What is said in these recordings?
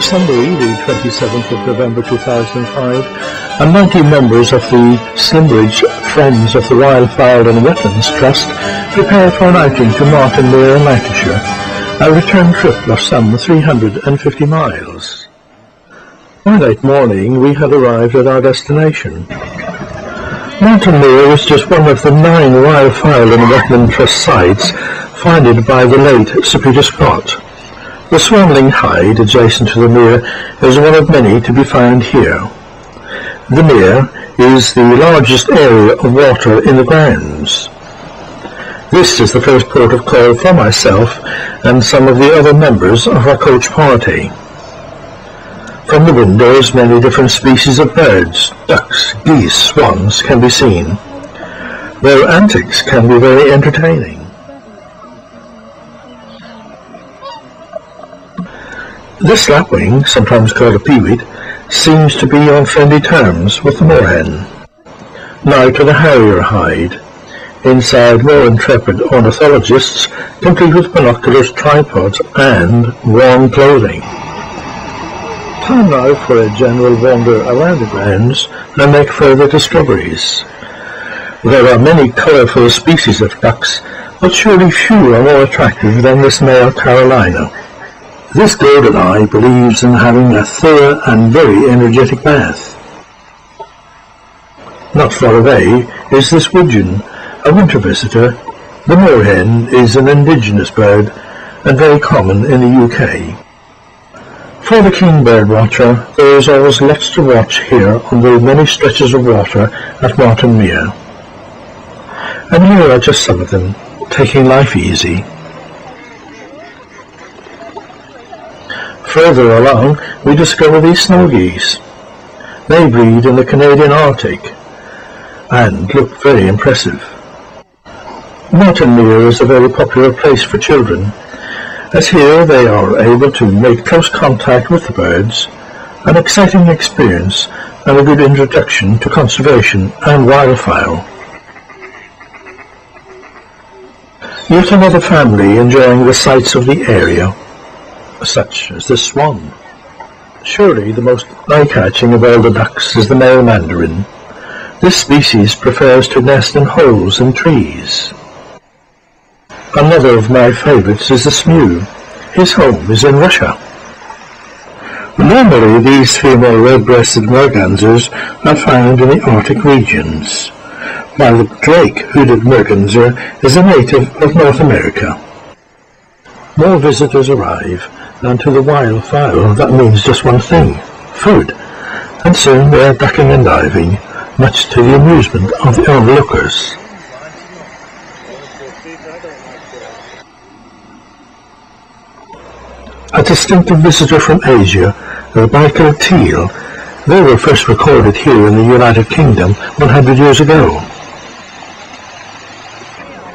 Sunday, the 27th of November 2005, and 90 members of the Slimbridge Friends of the Wildfowl and Wetlands Trust prepare for an outing to Martinmere in Lancashire, a return trip of some 350 miles. By late morning, we had arrived at our destination. Martinmere is just one of the 9 Wildfowl and Wetland Trust sites founded by the late Sir Peter Scott. The Swanling Hide, adjacent to the mere, is one of many to be found here. The mere is the largest area of water in the grounds. This is the first port of call for myself and some of the other members of our coach party. From the windows, many different species of birds, ducks, geese, swans can be seen. Their antics can be very entertaining. This lapwing, sometimes called a peeweet, seems to be on friendly terms with the moorhen. Now to the harrier hide. Inside, more intrepid ornithologists, complete with binoculars, tripods, and warm clothing. Time now for a general wander around the grounds and make further discoveries. There are many colourful species of ducks, but surely few are more attractive than this male Carolina. This golden eye believes in having a thorough and very energetic bath. Not far away is this widgeon, a winter visitor. The moorhen is an indigenous bird and very common in the UK. For the keen bird watcher, there is always lots to watch here on the many stretches of water at Martinmere. And here are just some of them, taking life easy. Further along, we discover these snow geese. They breed in the Canadian Arctic and look very impressive. Martinmere is a very popular place for children, as here they are able to make close contact with the birds, an exciting experience and a good introduction to conservation and wildfowl. Yet another family enjoying the sights of the area, such as the swan. Surely the most eye-catching of all the ducks is the male mandarin. This species prefers to nest in holes in trees. Another of my favourites is the smew. His home is in Russia. Normally these female red-breasted mergansers are found in the Arctic regions, while the drake-hooded merganser is a native of North America. More visitors arrive, and to the wildfowl that means just one thing, food, and soon they are ducking and diving, much to the amusement of the onlookers. A distinctive visitor from Asia, the Baikal teal. They were first recorded here in the United Kingdom 100 years ago.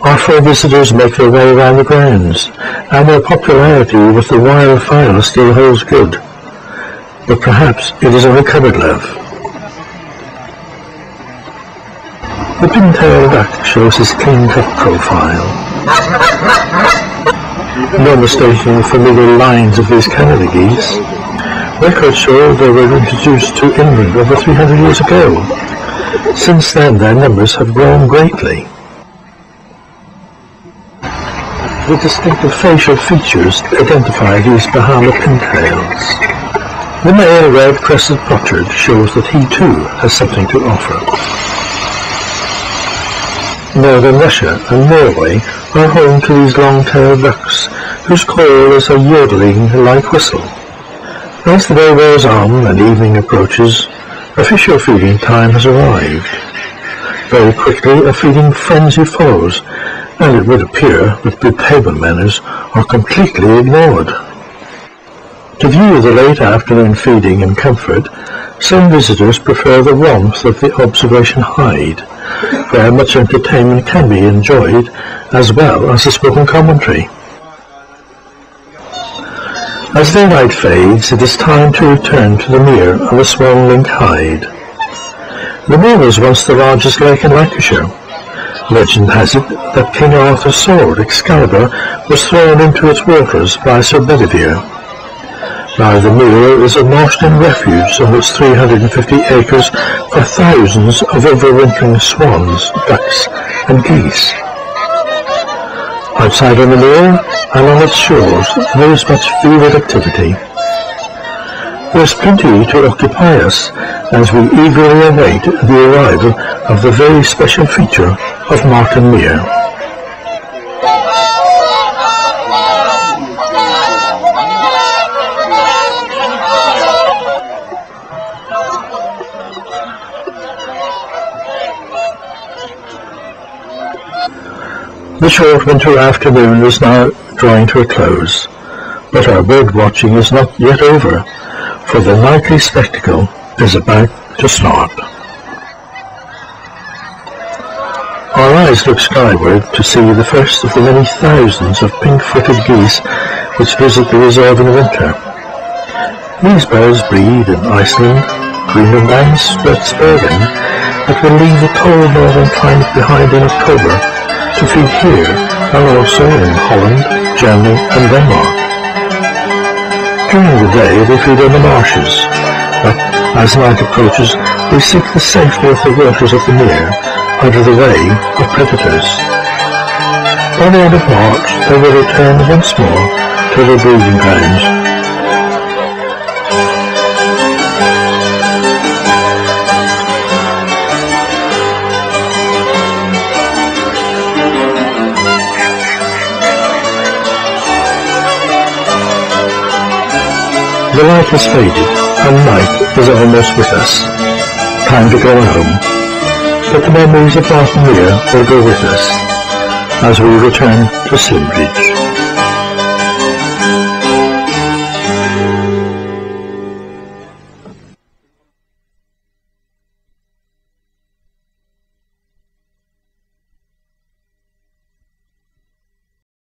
Our 4 visitors make their way around the grounds, and their popularity with the wildfowl still holds good. But perhaps it is only cupboard love. The pin-tailed duck shows his clean-cut profile. No mistaking the familiar lines of these Canada geese. Records show they were introduced to England over 300 years ago. Since then their numbers have grown greatly. The distinctive facial features identify these Bahama pintails. The male red-crested pochard shows that he too has something to offer. Northern Russia and Norway are home to these long-tailed ducks, whose call is a yodeling-like whistle. As the day wears on and evening approaches, official feeding time has arrived. Very quickly a feeding frenzy follows, and it would appear that good table manners are completely ignored. To view the late afternoon feeding in comfort, some visitors prefer the warmth of the observation hide, where much entertainment can be enjoyed, as well as the spoken commentary. As daylight fades, it is time to return to the mere of the Swanling Hide. The mere was once the largest lake in Lancashire. Legend has it that King Arthur's sword, Excalibur, was thrown into its waters by Sir Bedivere. Now the mere is a marshland refuge on its 350 acres for thousands of overwintering swans, ducks and geese. Outside on the mere and on its shores there is much fevered activity. There is plenty to occupy us as we eagerly await the arrival of the very special feature of Martin Mere. The short winter afternoon is now drawing to a close, but our bird watching is not yet over, for the nightly spectacle is about to start. Our eyes look skyward to see the first of the many thousands of pink-footed geese which visit the reserve in winter. These birds breed in Iceland, Greenland and Spitsbergen, but will leave the cold northern climate behind in October to feed here and also in Holland, Germany and Denmark. During the day they feed on the marshes, but as night approaches they seek the safety of the waters of the mere, out of the way of predators. By the end of March they will return once more to their breeding grounds. The light has faded, and night is almost with us. Time to go home, but the memories of Martin Mere will go with us as we return to Slimbridge.